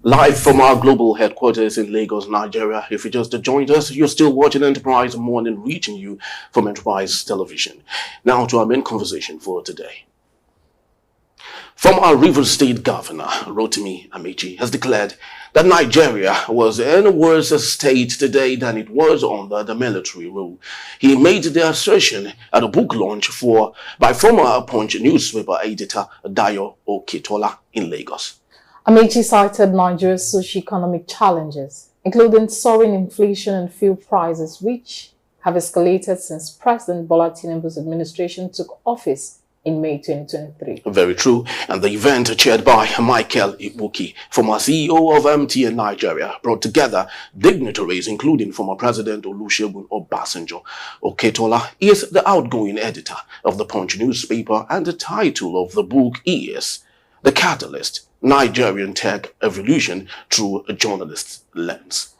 Live from our global headquarters in Lagos, Nigeria. If you just joined us, you're still watching Enterprise Morning, reaching you from Enterprise Television. Now to our main conversation for today. From our Rivers State Governor, Rotimi Amaechi, has declared that Nigeria was in a worse state today than it was under the military rule. He made the assertion at a book launch by former Punch newspaper editor Dayo Oketola in Lagos. Amaechi cited Nigeria's socio-economic challenges, including soaring inflation and fuel prices, which have escalated since President Bola Tinubu's administration took office in May 2023. Very true. And the event, chaired by Michael Ibuki, former CEO of MTN Nigeria, brought together dignitaries, including former President Olusegun Obasanjo. Oketola is the outgoing editor of the Punch newspaper, and the title of the book is The Catalyst: Nigerian Tech Evolution Through a Journalist's Lens.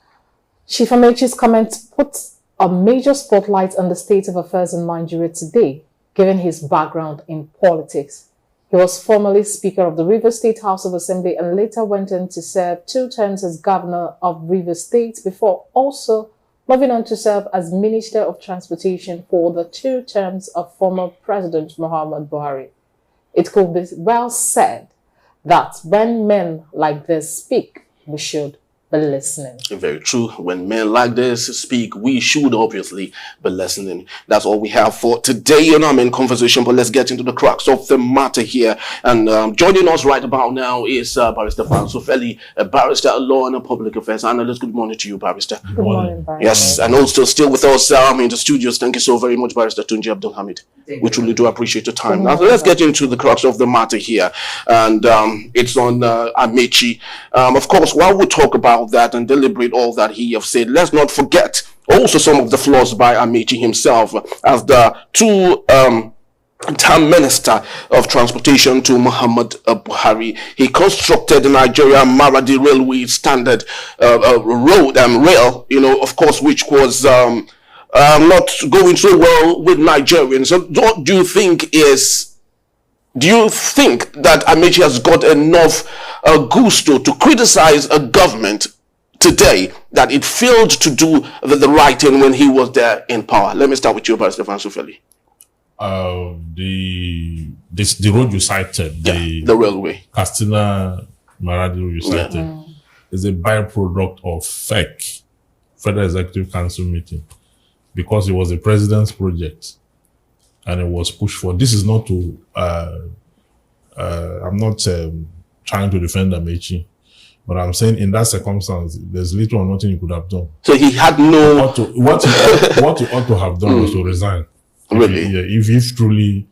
Chief Amaechi's comments put a major spotlight on the state of affairs in Nigeria today, given his background in politics. He was formerly Speaker of the Rivers State House of Assembly and later went on to serve 2 terms as Governor of Rivers State before also moving on to serve as Minister of Transportation for the 2 terms of former President Muhammadu Buhari. It could be well said that when men like this speak, we should be listening. Very true. When men like this speak, we should obviously be listening. That's all we have for today in our main conversation, but let's get into the crux of the matter here. And joining us right about now is Barrister Fansofeli, a barrister, a law and public affairs analyst. Good morning to you, Barrister. Good morning, Barrister. Yes, and also still with us in the studios. Thank you so very much, Barrister Tunji Abdulhamid. We truly do appreciate your time. Now, let's get into the crux of the matter here. And it's on Amaechi. Of course, while we talk about that and deliberate all that he have said, let's not forget also some of the flaws by Amaechi himself as the 2-term Minister of Transportation to Muhammadu Buhari. He constructed the Nigeria Maradi Railway Standard road and rail, of course, which was not going so well with Nigerians. So what do you think that Amaechi has got enough gusto to criticize a government today that it failed to do the right thing when he was there in power? Let me start with you, Barrister Fansofeli. The road you cited, the railway, Katsina Maradi road you cited, is a byproduct of fake Federal Executive Council meeting, because it was the president's project and it was pushed for. This is not to, I'm not trying to defend Amaechi, but I'm saying in that circumstance, there's little or nothing he could have done. So he had no... What he ought to have done was to resign. Really? If truly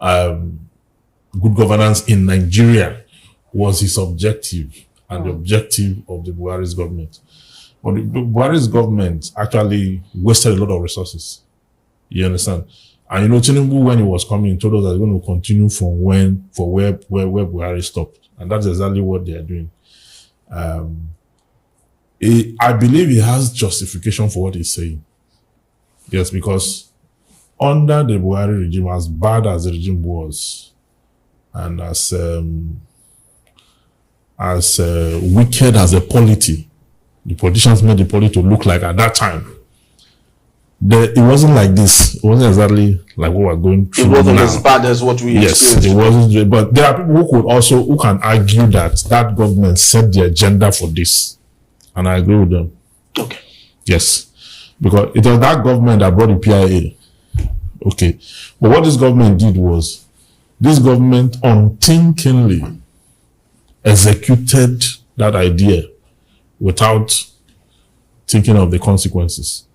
good governance in Nigeria was his objective and the objective of the Buhari's government. But the Buhari's government actually wasted a lot of resources. You understand? And Tinubu, when he was coming, told us that they're going to continue from where Buhari stopped. And that's exactly what they are doing. I believe he has justification for what he's saying. Yes, because under the Buhari regime, as bad as the regime was, and as wicked as the polity, the politicians made the polity to look like at that time, it wasn't like this. It wasn't exactly like what we're going through. It wasn't now. As bad as what we experienced. It wasn't. But there are people who can argue that government set the agenda for this, and I agree with them. Okay. Yes, because it was that government that brought the PIA. Okay, but what this government did was, this government unthinkingly executed that idea without thinking of the consequences.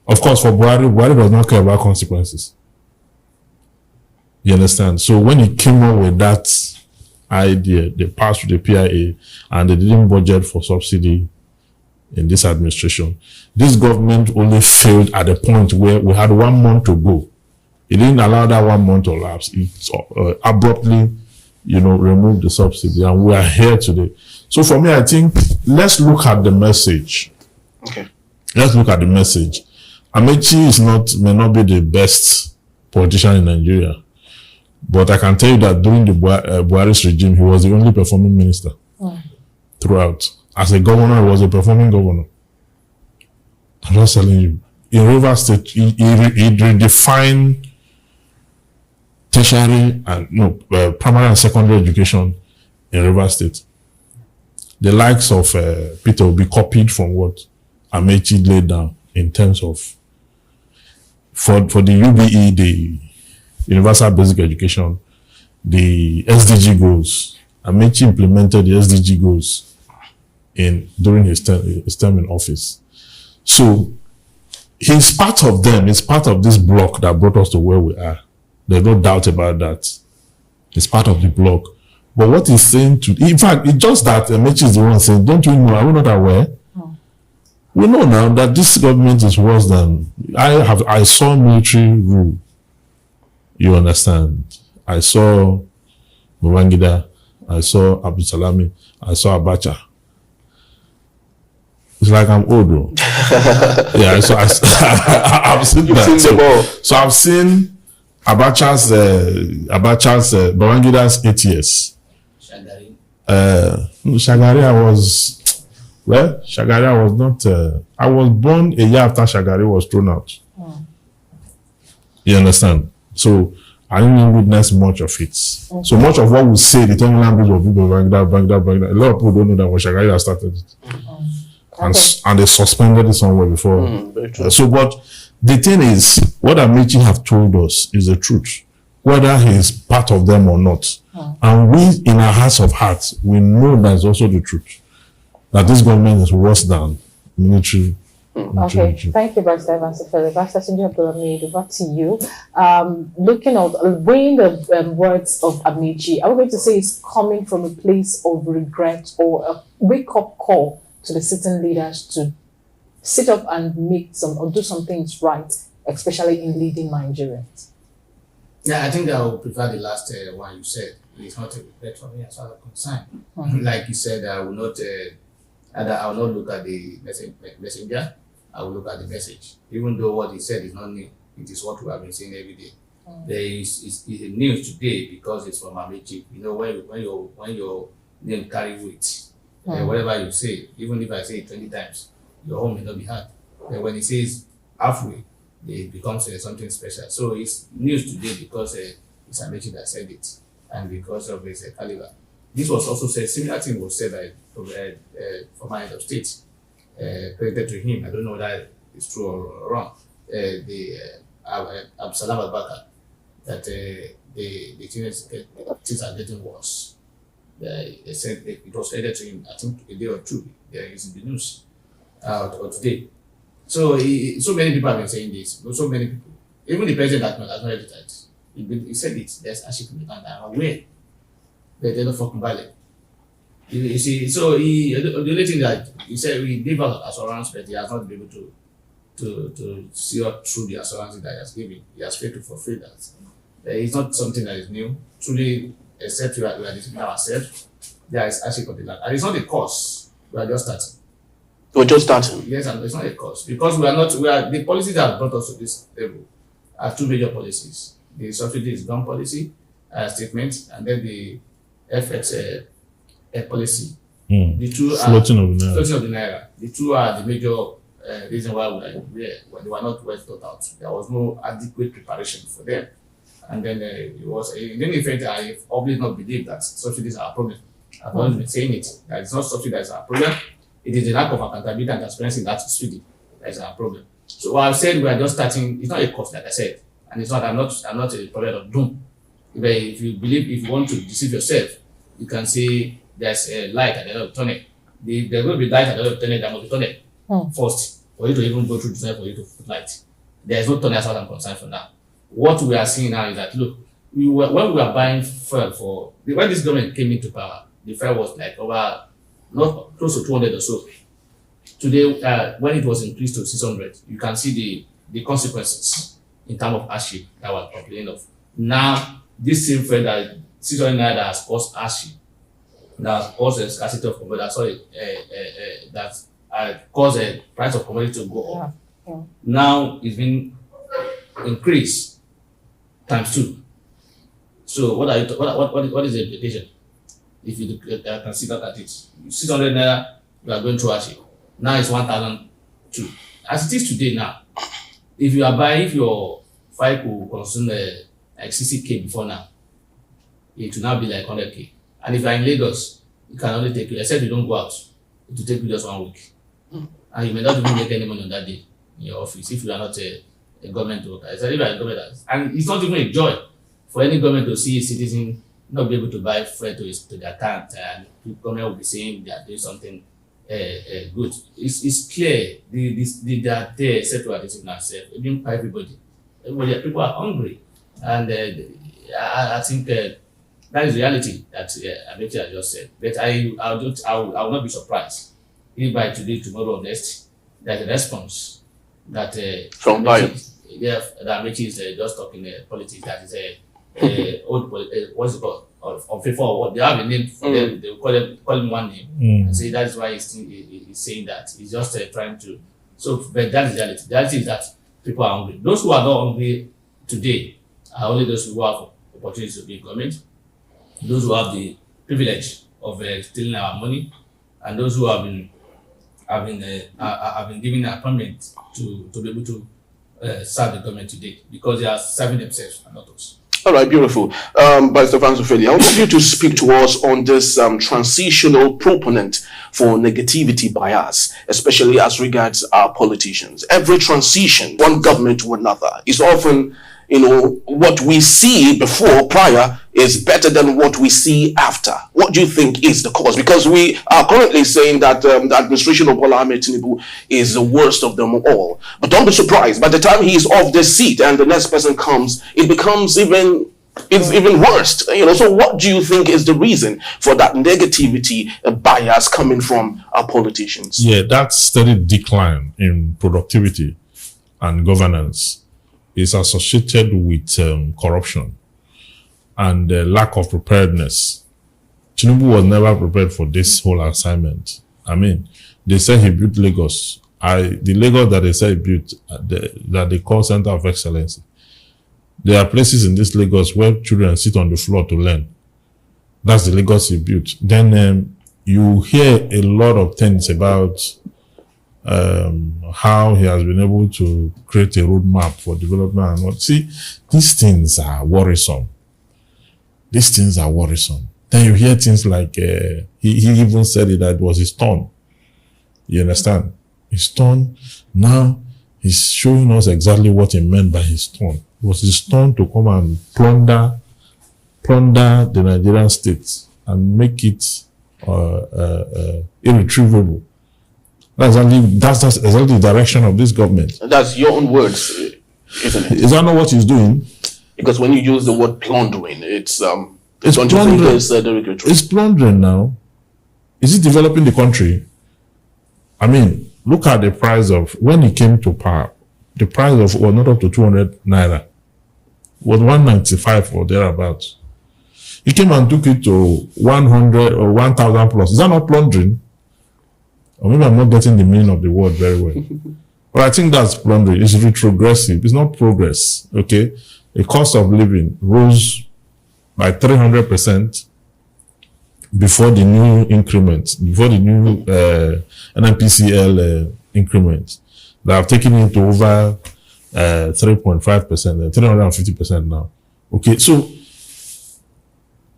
Of course, for Buhari does not care about consequences. You understand? So when he came up with that idea, they passed through the PIA and they didn't budget for subsidy in this administration. This government only failed at the point where we had 1 month to go. It didn't allow that 1 month to lapse. It abruptly, removed the subsidy, and we are here today. So for me, I think let's look at the message. Okay. Let's look at the message. Amaechi may not be the best politician in Nigeria, but I can tell you that during the Buhari's regime, he was the only performing minister throughout. As a governor, he was a performing governor. I'm just telling you. In Rivers State, he redefined tertiary and primary and secondary education in Rivers State. The likes of Peter will be copied from what Amaechi laid down in terms of for the UBE, the Universal Basic Education, the SDG goals. Amaechi implemented the SDG goals during his term in office. So he's part of them. He's part of this block that brought us to where we are. There's no doubt about that. He's part of the block. But what he's saying in fact, it's just that Amaechi is the one saying, don't you know, are we not aware? Oh. We know now that this government is worse than, I saw military rule. You understand? I saw Babangida, I saw Abdul Salami, I saw Abacha. It's like I'm old, though. Yeah, so I've seen that. So I've seen Abacha's Babangida's 8 years. Shagari was not. I was born a year after Shagari was thrown out. Oh. You understand? So I didn't witness much of it. Okay. So much of what we say, the tongue language of people, Babangida, a lot of people don't know that when Shagari has started it. Okay. And they suspended it somewhere before. So, but the thing is, what Amaechi have told us is the truth, whether he's part of them or not. And we, in our hearts of hearts, we know that's also the truth, that this government is worse than military. Okay, thank you, Vice Chancellor Philip. Vice Chancellor Abdulhamid, over to you. Looking at weighing the words of Amaechi, are we going to say it's coming from a place of regret or a wake-up call to the sitting leaders to sit up and make some or do some things right, especially in leading Nigerians? Yeah, I think I would prefer the last one you said. It's not a regret for me as far as I'm concerned. Like you said, I will not look at the messenger. I will look at the message. Even though what he said is not new, it is what we have been saying every day. There is news today because it's from Amaechi. You know, when your name carry weight, whatever you say, even if I say it 20 times, your home may not be heard. When he says halfway, it becomes something special. So it's news today because it's Amaechi that said it, and because of his caliber. This was also said, similar thing was said by former head of state, credited to him. I don't know whether it's true or wrong. Absalam Abubakar, that the things are getting worse. They said it was credited to him, I think a day or two. There is in the news or today. So so many people have been saying this. So many people, even the president has not edited it. He said it. There's actually, and I'm aware that they're not fucking violent. You see, so the only thing that he said, we gave out assurance, but he has not been able to see up through the assurance that he has given. He has failed to fulfill that. It's not something that is new. Truly, except we are disciplining ourselves, there is actually continuing. And it's not a course. We are just starting. We're just starting. Yes, and it's not a course because the policies that have brought us to this level are two major policies: the subsidy is gone policy statement, and then the FX policy. The two are floating of the naira. The two are the major reason why they were not well thought out. There was no adequate preparation for them, and then it was in any event. I always not believe that subsidies are a problem. I've always been saying it. That it's not subsidy that is our problem. It is the lack of accountability and transparency in that subsidy that is our problem. So what I've said, we are just starting. It's not a cost, like I said, and it's not. I'm not a prophet of doom. If you want to deceive yourself, you can say there's a light at the end of the tunnel. There's going to be light at the end of the tunnel. There must be tunnel first for you to even go through the tunnel for you to put light. There is no tunnel as far as I'm concerned for now. What we are seeing now is that look, when we were buying fuel when this government came into power, the fuel was like over not close to 200 or so. Today, when it was increased to 600, you can see the consequences in terms of hardship that was complaining of. Now, this same fuel that 600 that has caused hardship, that has caused a scarcity of commodity, that caused the price of commodity to go up. Yeah. Now it's been increased times 2. So what is the implication? If you consider at it, 600 naira we are going through hardship. Now it's 1,002. As it is today now, if your file could consume like 60K before now, it will now be like 100K. And if you are in Lagos, it can only take you, except you don't go out, it will take you just 1 week. And you may not even make any money on that day in your office if you are not a government worker. It's if you are a government, and it's not even a joy for any government to see a citizen not be able to buy fuel to their account, and the government will be saying they are doing something good. It's clear they are there except for this ourselves, even for everybody. People are hungry, and I think that is reality that Amaechi has just said. But I will not be surprised if by today, tomorrow, or next, there's a response that from Amaechi, that Amaechi is just talking politics. That is old what's it called? Of FIFA or what? They have a name for them. They will call him one name and say that is why he's saying that. He's just trying to. So, but that is reality. The reality is that people are hungry. Those who are not hungry today are only those who have opportunities to be in government, those who have the privilege of stealing our money, and those who have been given an appointment to be able to serve the government today because they are serving themselves and not us. All right, beautiful. By Stefan Sofeli, I want you to speak to us on this transitional proponent for negativity bias, especially as regards our politicians. Every transition, one government to another, is often, what we see before, prior, is better than what we see after. What do you think is the cause? Because we are currently saying that the administration of Bola Ahmed Tinubu is the worst of them all. But don't be surprised, by the time he is off this seat and the next person comes, it becomes even worse. So what do you think is the reason for that negativity bias coming from our politicians? Yeah, that steady decline in productivity and governance is associated with corruption and lack of preparedness. Tinubu was never prepared for this whole assignment. I mean, they said he built Lagos. The Lagos that they said he built, that they call Center of Excellence. There are places in this Lagos where children sit on the floor to learn. That's the Lagos he built. Then you hear a lot of things about how he has been able to create a roadmap for development and what. See, these things are worrisome. These things are worrisome. Then you hear things like, he even said it, that it was his turn. You understand? His turn. Now, he's showing us exactly what he meant by his turn. It was his turn to come and plunder the Nigerian state and make it irretrievable. That's exactly the direction of this government. That's your own words, isn't it? Is that not what he's doing? Because when you use the word plundering, it's plundering. It's plundering now. Is it developing the country? I mean, look at the price of, when he came to power, the price of was not up to 200 naira. It was 195 or thereabouts. He came and took it to 100 or 1,000 plus. Is that not plundering? Or maybe I'm not getting the meaning of the word very well. But I think that's plundering. It's retrogressive. It's not progress. Okay? The cost of living rose by 300% before the new increment, before the new NNPCL increment. They have taken it to over 3.5%, 350% now. Okay, so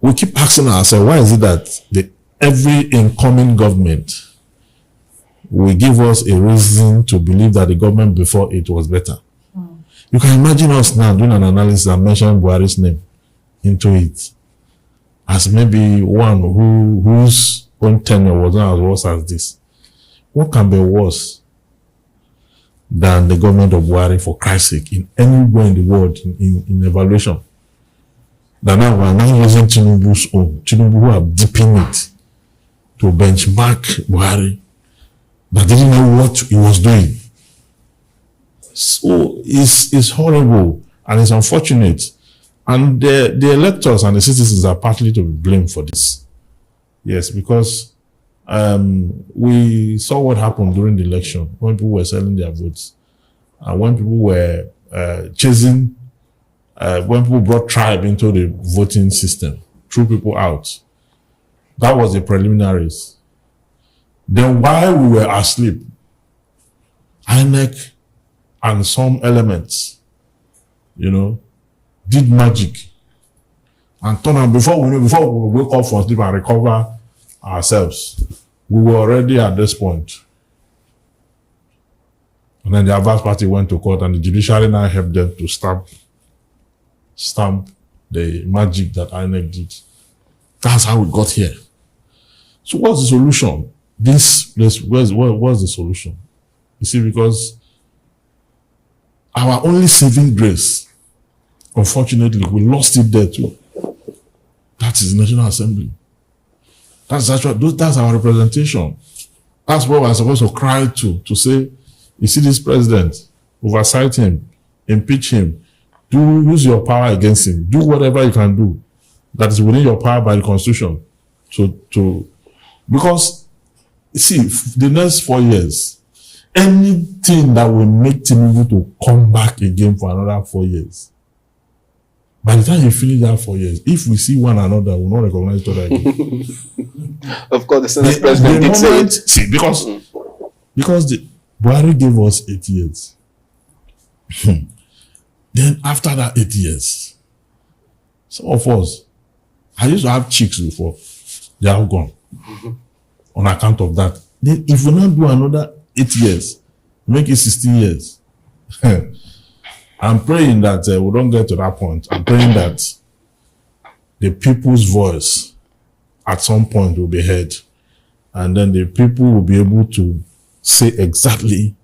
we keep asking ourselves, why is it that every incoming government will give us a reason to believe that the government before it was better? You can imagine us now doing an analysis and mention Buhari's name into it as maybe one whose own tenure was not as worse as this. What can be worse than the government of Buhari, for Christ's sake, in anywhere in the world, in evaluation? That now we are now using Tinubu's own. Tinubu who are dipping it to benchmark Buhari, that didn't know what he was doing. So it's horrible and it's unfortunate. And the electors and the citizens are partly to be blamed for this. Yes, because we saw what happened during the election when people were selling their votes. And when people were chasing, when people brought tribe into the voting system, threw people out. That was the preliminaries. Then while we were asleep, INEC and some elements, did magic. And turn out before we wake up from sleep and recover ourselves, we were already at this point. And then the adverse party went to court, and the judiciary now helped them to stamp the magic that INEC did. That's how we got here. So what's the solution? What's the solution? You see, because our only saving grace, unfortunately, we lost it there too. That is the National Assembly. That's our representation. That's what we're supposed to cry to say, you see this president, oversight him, impeach him, use your power against him, do whatever you can do that is within your power by the Constitution because see, the next 4 years, anything that will make Tinubu to come back again for another 4 years, by the time you finish that 4 years, if we see one another, we will not recognize each other again. Of course, the Senate president did say it. See, because the Buhari gave us 8 years. Then after that 8 years, some of us, I used to have chicks before, they are all gone. On account of that. Then if we not do another 8 years, make it 16 years. I'm praying that we don't get to that point. I'm praying that the people's voice at some point will be heard. And then the people will be able to say exactly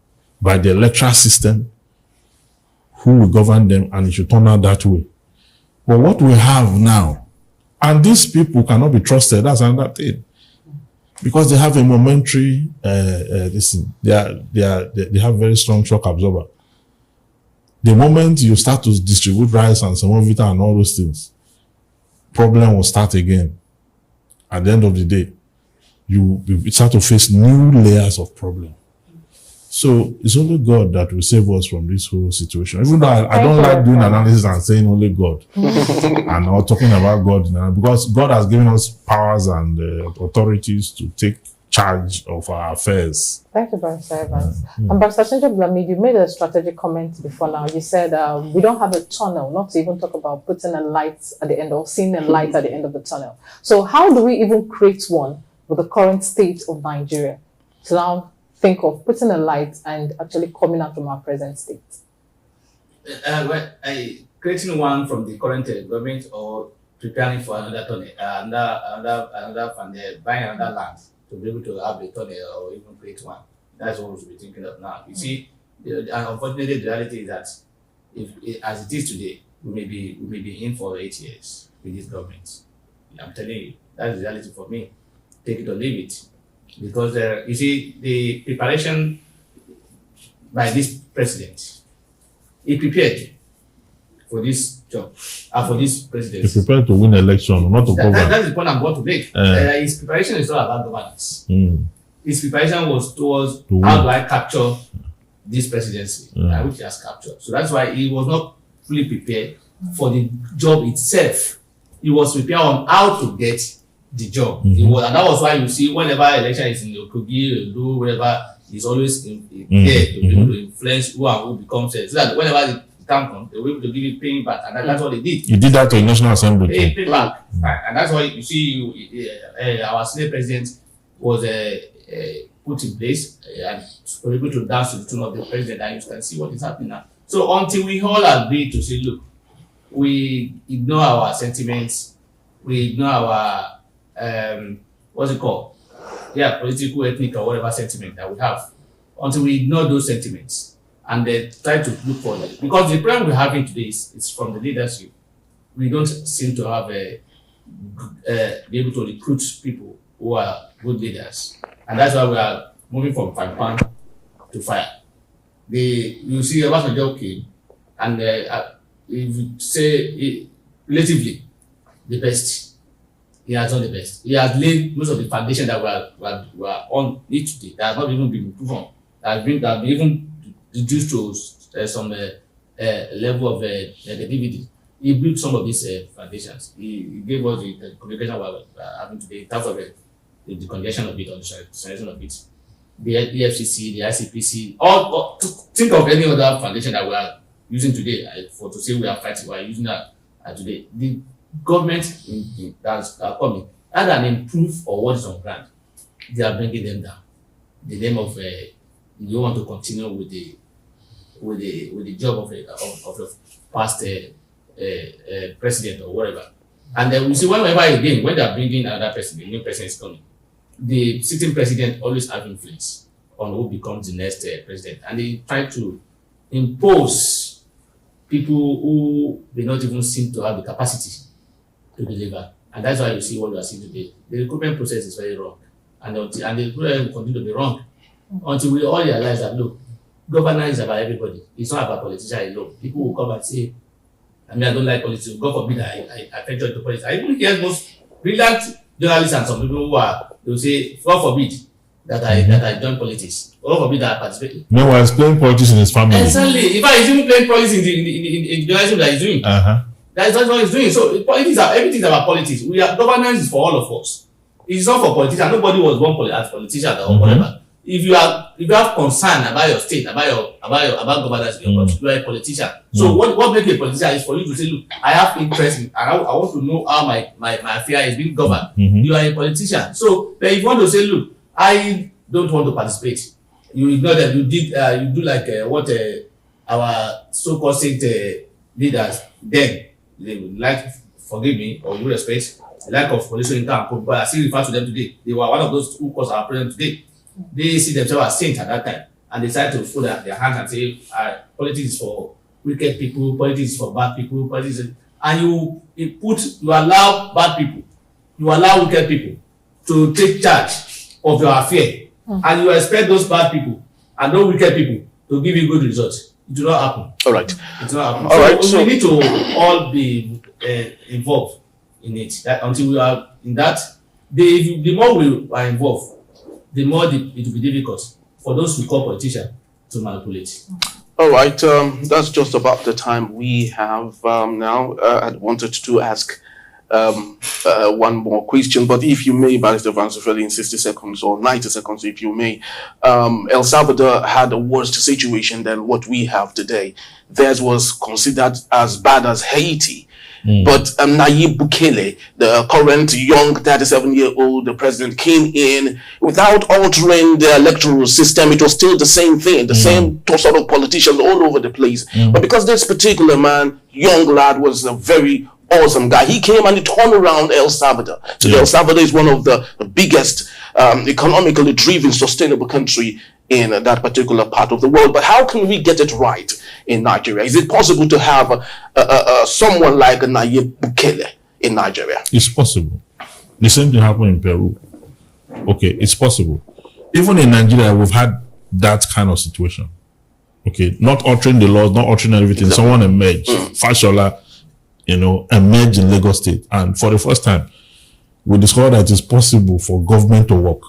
by the electoral system who will govern them, and it should turn out that way. But what we have now, and these people cannot be trusted, that's another thing. Because they have a momentary, they have very strong shock absorber. The moment you start to distribute rice and semovita and all those things, problem will start again. At the end of the day, you start to face new layers of problem. So it's only God that will save us from this whole situation. Even though I don't like doing analysis and saying only God and not talking about God now, because God has given us powers and authorities to take charge of our affairs. Thank you, Barrister Evans. And Barrister Blamid, you made a strategic comment before now. You said we don't have a tunnel, not to even talk about putting a light at the end or seeing a light at the end of the tunnel. So how do we even create one with the current state of Nigeria to now think of putting a light and actually coming out from our present state? Creating one from the current government or preparing for another tunnel, another fund, buying another land to be able to have a tunnel or even create one. That's what we should be thinking of now. You see, unfortunately, the reality is that as it is today, we may be in for 8 years with this government. I'm telling you, that's the reality for me. Take it or leave it. Because you see, the preparation by this president, he prepared for this job, for this presidency. He prepared to win election, not to govern. That's the point I'm going to make. His preparation is not about governance. His preparation was towards how do I capture this presidency, which he has captured. So that's why he was not fully prepared for the job itself. He was prepared on how to get the job. And that was why you see whenever election is in the Kogi, do whatever, he's always there to be able to influence who and who becomes it. So that whenever the time comes, they will be able to give you paying back. And that's what they did. He did that to the National Assembly. Pay back. And that's why you see our Senate president was put in place and was able to dance to the tune of the president, and you can see what is happening now. So until we all agree to say, look, we ignore our sentiments, we ignore our what's it called? Yeah, political, ethnic, or whatever sentiment that we have. Until we ignore those sentiments and then try to look for them. Because the problem we're having today is from the leadership. We don't seem to have be able to recruit people who are good leaders. And that's why we are moving from fire pan to fire. You see, Obasanjo came, and if you say relatively the best, he has done the best. He has laid most of the foundation that we are on it today. That has not even been improved on. That has been even reduced to some level of negativity. He built some of these foundations. He gave us the communication we are having today in terms of the congestion of it or the solution of it. The EFCC, the ICPC, all think of any other foundation that we are using today for to say we are fighting, we are using that today. The government that's coming, rather than improve or what is on ground, they are bringing them down. The name of you want to continue with the job of a past president or whatever, and then we see whenever again when they are bringing another person, the new person is coming. The sitting president always have influence on who becomes the next president, and they try to impose people who may not even seem to have the capacity to deliver, and that's why you see what we are seeing today. The recruitment process is very wrong, and the recruitment will continue to be wrong until we all realize that look, governance is about everybody. It's not about politicians alone. People will come and say, I mean, I don't like politics. God forbid I venture into politics. I even hear most brilliant journalists and some people they will say, God forbid that I join politics. God forbid that I participate. Meanwhile, he's playing politics in his family. Exactly. In fact, he's even playing politics in journalism that he's doing. That's what he's doing. So everything is about politics. Governance is for all of us. It's not for politicians. Nobody was born as politician or whatever. If you have concern about your state, about governance, you are a politician. So what makes you a politician is for you to say, look, I have interest in, and I want to know how my affair is being governed. You are a politician. So then if you want to say, look, I don't want to participate, you ignore that. You do like what our so-called state leaders then they would like, forgive me or you respect, the lack of political income, but I still refer to them today. They were one of those who caused our president today. They see themselves as saints at that time, and they decide to fold their hands and say, politics is for wicked people, politics is for bad people, politics is, and you allow bad people, you allow wicked people to take charge of your affair, and you expect those bad people and those wicked people to give you good results. It will not happen. All right. It will not happen. All right. So we need to all be involved in it. That until we are in that, the more we are involved, the more it will be difficult for those who call politicians to manipulate. All right, that's just about the time we have now. I wanted to ask one more question, but if you may, Barrister Vansufeli, in 60 seconds or 90 seconds, if you may. El Salvador had a worse situation than what we have today. Theirs was considered as bad as Haiti. But Nayib Bukele, the current young 37-year-old president, came in without altering the electoral system. It was still the same thing, the same sort of politicians all over the place. But because this particular man, young lad, was a very awesome guy, he came and he turned around El Salvador. So El Salvador is one of the biggest economically driven, sustainable country in that particular part of the world. But how can we get it right in Nigeria? Is it possible to have someone like Nayib Bukele in Nigeria? It's possible. The same thing happened in Peru. Okay, it's possible. Even in Nigeria, we've had that kind of situation. Okay, not altering the laws, not altering everything. Exactly. Someone emerged, Fashola, emerged in Lagos State. And for the first time, we discovered that it's possible for government to work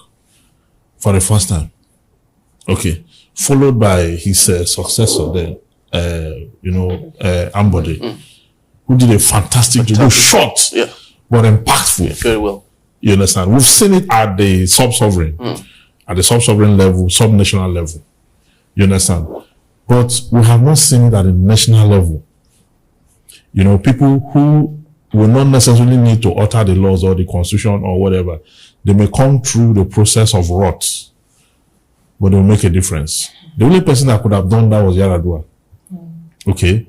for the first time. Okay, followed by his successor then, Ambode, who did a fantastic job, short, but impactful. Yeah, very well. You understand? We've seen it at the sub-sovereign, level, sub-national level. You understand? But we have not seen it at the national level. People who will not necessarily need to alter the laws or the constitution or whatever, they may come through the process of rot, but they'll make a difference. The only person that could have done that was Yar'Adua. Okay?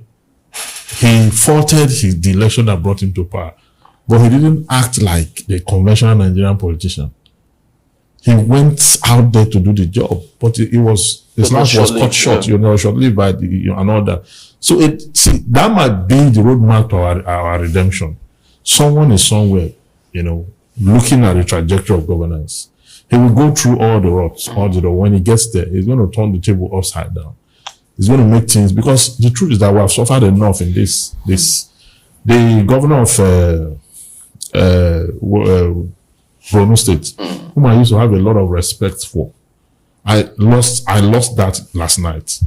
He faulted the election that brought him to power, but he didn't act like the conventional Nigerian politician. He went out there to do the job, but his life was cut short, short-lived by and all that. So that might be the roadmap to our redemption. Someone is somewhere, looking at the trajectory of governance. He will go through all the routes, when he gets there, he's going to turn the table upside down. He's going to make things, because the truth is that we have suffered enough in this. The governor of Borno State, whom I used to have a lot of respect for, I lost that last night.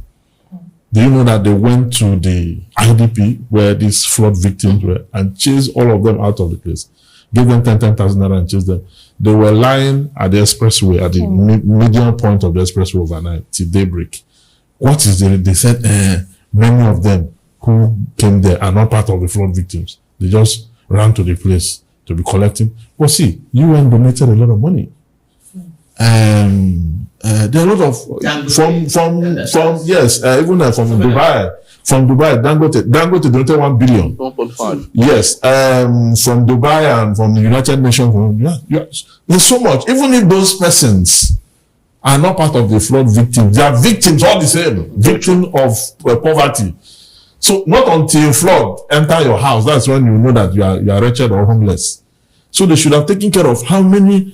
Do you know that they went to the IDP where these flood victims were and chased all of them out of the place? give them 10,000 naira and chase them. They were lying at the expressway, at the median point of the expressway overnight till daybreak. What is the, they said, many of them who came there are not part of the flood victims. They just ran to the place to be collecting. But see, UN donated a lot of money. There are a lot of, even from Dubai. From Dubai, Dangote donated 1 billion. 1.5. Yes, from Dubai and from the United Nations. There's so much. Even if those persons are not part of the flood victims, they are victims all the same. Victim of poverty. So not until flood enter your house, that's when you know that you are wretched or homeless. So they should have taken care of how many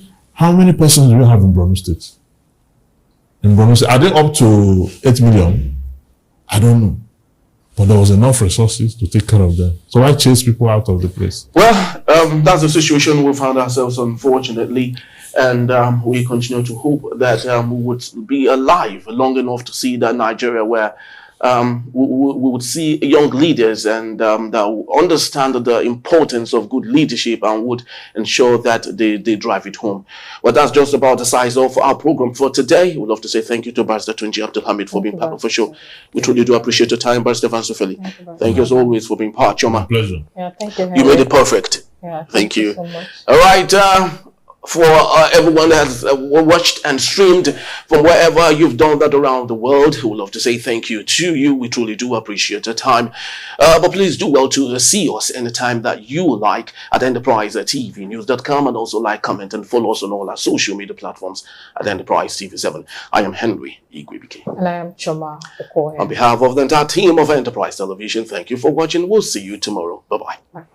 persons do we have in Borno State? In Borno State, are they up to 8 million? I don't know. But there was enough resources to take care of them. So why chase people out of the place? Well, that's the situation we found ourselves, unfortunately. And we continue to hope that we would be alive long enough to see that Nigeria where we would see young leaders and that understand the importance of good leadership and would ensure that they drive it home. Well, that's just about the size of our program for today. We'd love to say thank you to Barrister Tunji Abdulhamid for being part of the show. We truly do appreciate your time, Barrister Vansufeli. Thank you as always for being part, Choma. My pleasure. Yeah, thank you. You made it perfect. Yeah, thank you so much. All right. For everyone that has watched and streamed from wherever you've done that around the world, we would love to say thank you to you. We truly do appreciate your time. But please do well to see us anytime that you like at enterprisetvnews.com, and also like, comment, and follow us on all our social media platforms at Enterprise TV7. I am Henry Igwebike. And I am Choma Okoye. On behalf of the entire team of Enterprise Television, thank you for watching. We'll see you tomorrow. Bye-bye. Bye.